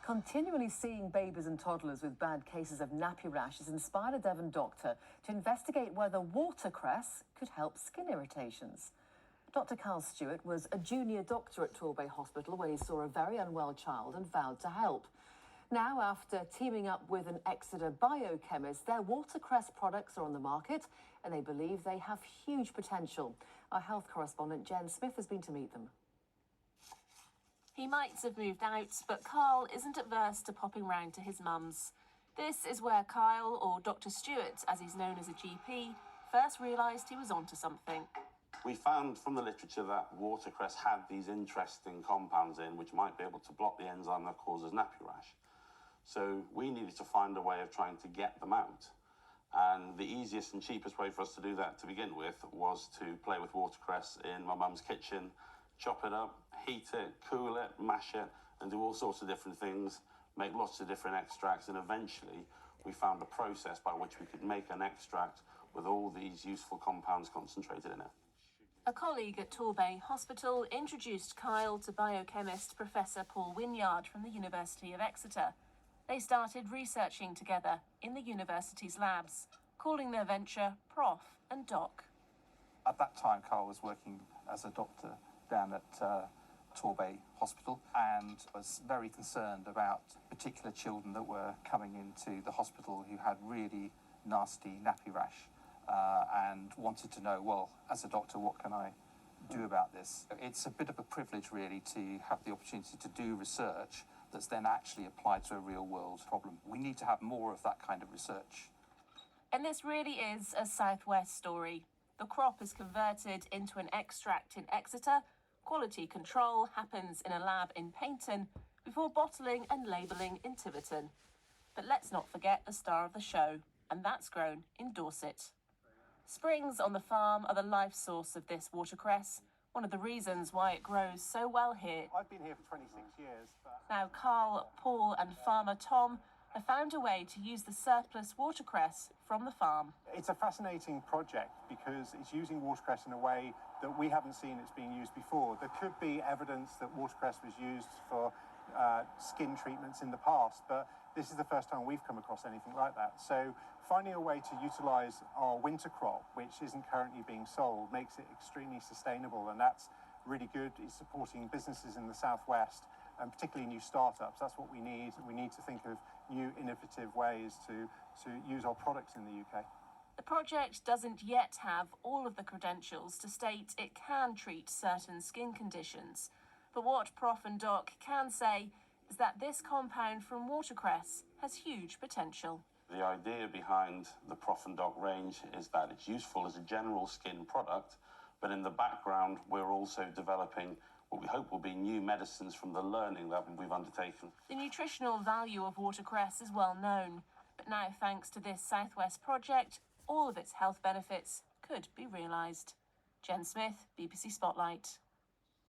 Continually seeing babies and toddlers with bad cases of nappy rash has inspired a Devon doctor to investigate whether watercress could help skin irritations. Dr. Carl Stewart was a junior doctor at Torbay Hospital when he saw a very unwell child and vowed to help. Now, after teaming up with an Exeter biochemist, their watercress products are on the market and they believe they have huge potential. Our health correspondent Jen Smith has been to meet them. He might have moved out, but Carl isn't averse to popping round to his mum's. This is where Kyle, or Dr. Stewart, as he's known as a GP, first realised he was onto something. We found from the literature that watercress had these interesting compounds in which might be able to block the enzyme that causes nappy rash. So we needed to find a way of trying to get them out. And the easiest and cheapest way for us to do that to begin with was to play with watercress in my mum's kitchen, chop it up, heat it, cool it, mash it, and do all sorts of different things, make lots of different extracts, and eventually we found a process by which we could make an extract with all these useful compounds concentrated in it. A colleague at Torbay Hospital introduced Kyle to biochemist Professor Paul Wynyard from the University of Exeter. They started researching together in the university's labs, calling their venture Prof and Doc. At that time, Carl was working as a doctor down at Torbay Hospital and was very concerned about particular children that were coming into the hospital who had really nasty nappy rash and wanted to know, well, as a doctor, what can I do about this? It's a bit of a privilege, really, to have the opportunity to do research that's then actually applied to a real-world problem. We need to have more of that kind of research. And this really is a Southwest story. The crop is converted into an extract in Exeter. Quality control happens in a lab in Paynton before bottling and labelling in Tiverton. But let's not forget the star of the show, and that's grown in Dorset. Springs on the farm are the life source of this watercress, one of the reasons why it grows so well here. I've been here for 26 years. Now Carl, Paul and farmer Tom have found a way to use the surplus watercress from the farm. It's a fascinating project because it's using watercress in a way that we haven't seen it's being used before. There could be evidence that watercress was used for skin treatments in the past, but this is the first time we've come across anything like that. So finding a way to utilise our winter crop, which isn't currently being sold, makes it extremely sustainable, and that's really good. It's supporting businesses in the southwest, and particularly new startups. That's what we need. We need to think of new innovative ways to use our products in the UK. The project doesn't yet have all of the credentials to state it can treat certain skin conditions. But what Prof and Doc can say is that this compound from watercress has huge potential. The idea behind the Prof and Doc range is that it's useful as a general skin product, but in the background we're also developing what we hope will be new medicines from the learning that we've undertaken. The nutritional value of watercress is well known, but now thanks to this Southwest project, all of its health benefits could be realised. Jen Smith, BBC Spotlight.